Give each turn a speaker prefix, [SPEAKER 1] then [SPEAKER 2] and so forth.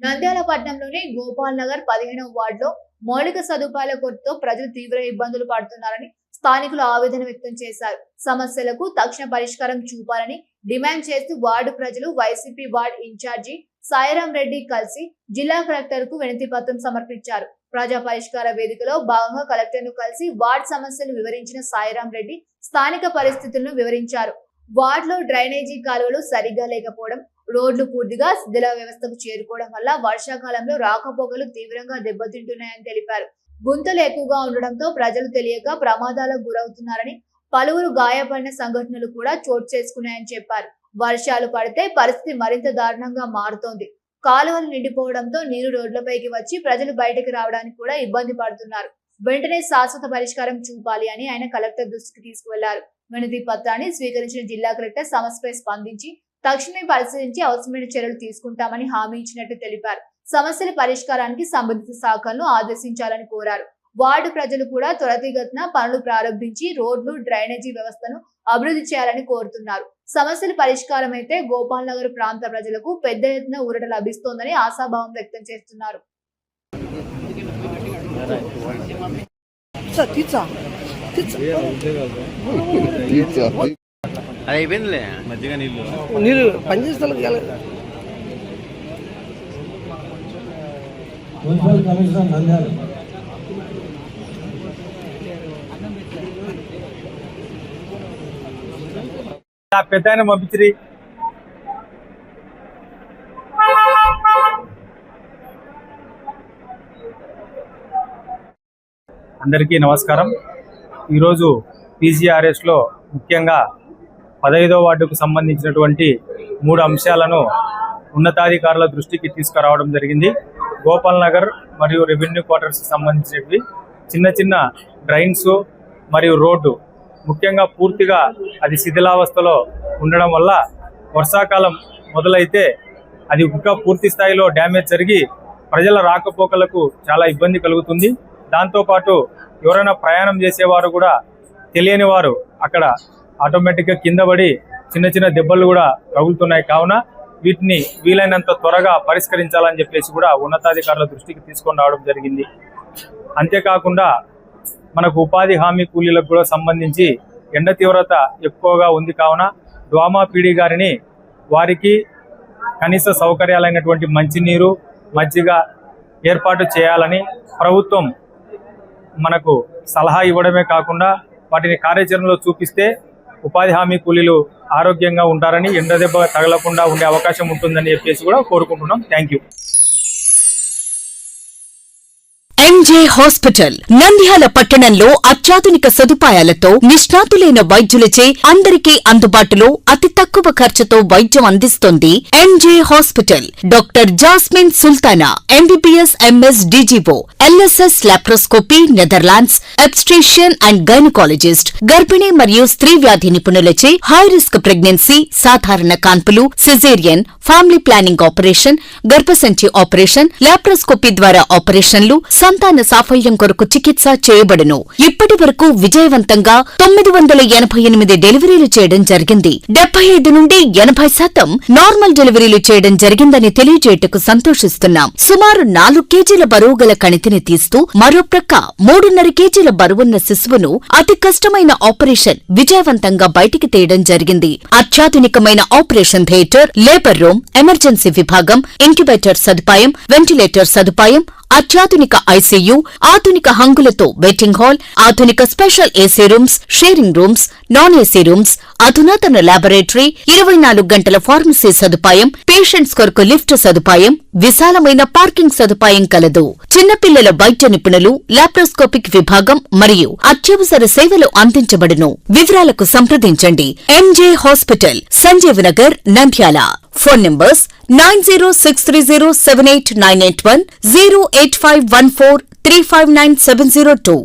[SPEAKER 1] నంద్యాల పట్టణంలోని గోపాల్ నగర్ 15వ వార్డులో మౌలిక సదుపాయాల కొరతతో ప్రజలు తీవ్ర ఇబ్బందులు పడుతున్నారని స్థానికులు ఆవేదన వ్యక్తం చేశారు. సమస్యలకు తక్షణ పరిష్కారం చూపాలని డిమాండ్ చేస్తూ వార్డు ప్రజలు వైసీపీ వార్డు ఇన్ఛార్జి సాయిరాం రెడ్డి కలిసి జిల్లా కలెక్టర్ కు వినతి పత్రం సమర్పించారు. ప్రజా పరిష్కార వేదికలో భాగంగా కలెక్టర్ ను కలిసి వార్డు సమస్యలు వివరించిన సాయిరాం రెడ్డి స్థానిక పరిస్థితులను వివరించారు. వార్డులో డ్రైనేజీ కాలువలు సరిగ్గా లేకపోవడం, రోడ్లు పూర్తిగా శిథిల వ్యవస్థకు చేరుకోవడం వల్ల వర్షాకాలంలో రాకపోకలు తీవ్రంగా దెబ్బతింటున్నాయని తెలిపారు. గుంతలు ఎక్కువగా ఉండడంతో ప్రజలు తెలియక ప్రమాదాలకు గురవుతున్నారని, పలువురు గాయపడిన సంఘటనలు కూడా చోటు చేసుకున్నాయని చెప్పారు. వర్షాలు పడితే పరిస్థితి మరింత దారుణంగా మారుతోంది. కాలువలు నిండిపోవడంతో నీరు రోడ్లపైకి వచ్చి ప్రజలు బయటకు రావడానికి కూడా ఇబ్బంది పడుతున్నారు. వెంటనే శాశ్వత పరిష్కారం చూపాలి అని ఆయన కలెక్టర్ దృష్టికి తీసుకువెళ్లారు. వినతి పత్రాన్ని స్వీకరించిన జిల్లా కలెక్టర్ సమస్యపై స్పందించి తక్షణమే పరిశీలించి అవసరమైన చర్యలు తీసుకుంటామని హామీ ఇచ్చినట్టు తెలిపారు. సమస్యల పరిష్కారానికి సంబంధిత శాఖలను ఆదేశించాలని కోరారు. వార్డు ప్రజలు కూడా త్వరితగతిన పనులు ప్రారంభించి రోడ్లు, డ్రైనేజీ వ్యవస్థను అభివృద్ధి చేయాలని కోరుతున్నారు. సమస్యల పరిష్కారం అయితే గోపాల్ నగర్ ప్రాంత ప్రజలకు పెద్ద ఎత్తున ఊరట లభిస్తోందని ఆశాభావం వ్యక్తం చేస్తున్నారు.
[SPEAKER 2] పెద్ద పంపించి అందరికీ నమస్కారం. ఈరోజు PGRS లో ముఖ్యంగా 15వ వార్డుకు సంబంధించినటువంటి 3 అంశాలను ఉన్నతాధికారుల దృష్టికి తీసుకురావడం జరిగింది. గోపాల్ నగర్ మరియు రెవెన్యూ క్వార్టర్స్కి సంబంధించినవి చిన్న చిన్న డ్రైన్స్ మరియు రోడ్డు ముఖ్యంగా పూర్తిగా అది శిథిలావస్థలో ఉండడం వల్ల వర్షాకాలం మొదలైతే అది ఇంకా పూర్తి స్థాయిలో డ్యామేజ్ జరిగి ప్రజల రాకపోకలకు చాలా ఇబ్బంది కలుగుతుంది. దాంతోపాటు ఎవరైనా ప్రయాణం చేసేవారు కూడా తెలియని వారు అక్కడ ఆటోమేటిక్గా కింద పడి చిన్న చిన్న దెబ్బలు కూడా తగులుతున్నాయి. కావున వీటిని వీలైనంత త్వరగా పరిష్కరించాలని చెప్పేసి కూడా ఉన్నతాధికారుల దృష్టికి తీసుకొని రావడం జరిగింది. అంతేకాకుండా మనకు ఉపాధి హామీ కూలీలకు కూడా సంబంధించి ఎండ తీవ్రత ఎక్కువగా ఉంది. కావున డ్వామా పీడీ గారిని వారికి కనీస సౌకర్యాలైనటువంటి మంచినీరు, మజ్జిగ ఏర్పాటు చేయాలని ప్రభుత్వం మనకు సలహా ఇవ్వడమే కాకుండా వాటిని కార్యాచరణలో చూపిస్తే ఉపాధి హామీ కూలీలు ఆరోగ్యంగా ఉంటారని, ఎండ దెబ్బ తగలకుండా ఉండే అవకాశం ఉంటుందని చెప్పేసి కూడా కోరుకుంటున్నాం. Thank you.
[SPEAKER 3] MJ hospital Nandyal పట్టణంలో అత్యాధునిక సదుపాయాలతో నిష్ణాతులైన వైద్యులచే అందరికీ అందుబాటులో అతి తక్కువ ఖర్చుతో వైద్యం అందిస్తోంది MJ hospital. Doctor Jasmine Sultana MBBS MS DGO LSS laparoscopy Netherlands obstetrician and gynaecologist. గర్భిణీ మరియు స్త్రీ వ్యాధి నిపుణులచే హై రిస్క్ ప్రెగ్నెన్సీ, సాధారణ కాన్పులు, సిజేరియన్, ఫ్యామిలీ ప్లానింగ్ ఆపరేషన్, గర్భసంచి ఆపరేషన్, లాప్రోస్కోపీ ద్వారా ఆపరేషన్లు, సంతాన సాఫల్యం కొరకు చికిత్స చేయబడును. ఇప్పటి వరకు విజయవంతంగా 988 డెలివరీలు చేయడం జరిగింది. 75 నుండి 80% నార్మల్ డెలివరీలు చేయడం జరిగిందని తెలియజేయటకు సంతోషిస్తున్నాం. సుమారు 4 కేజీల బరువు గల కణితిని తీస్తూ మరో ప్రక్క 3.5 కేజీల బరువున్న శిశువును అతి కష్టమైన ఆపరేషన్ విజయవంతంగా బయటికి తీయడం జరిగింది. అత్యాధునికమైన operation theatre, labour room, emergency విభాగం, ఇంక్యుబేటర్ సదుపాయం, వెంటిలేటర్ సదుపాయం, అత్యాధునిక ICU, ఆధునిక హంగులతో వెయిటింగ్ హాల్, ఆధునిక special AC rooms, sharing rooms, non AC rooms, అధునాతన ల్యాబొరేటరీ, 24 గంటల ఫార్మసీ సదుపాయం, పేషెంట్స్ కొరకు లిఫ్ట్ సదుపాయం, విశాలమైన పార్కింగ్ సదుపాయం కలదు. చిన్నపిల్లల వైద్య నిపుణులు, లాప్రోస్కోపిక్ విభాగం మరియు అత్యవసర సేవలు అందించబడును. వివరాలకు సంప్రదించండి. MJ hospital, Sanjeev Nagar, Nandyal. Phone numbers 9063078981, 08514359702.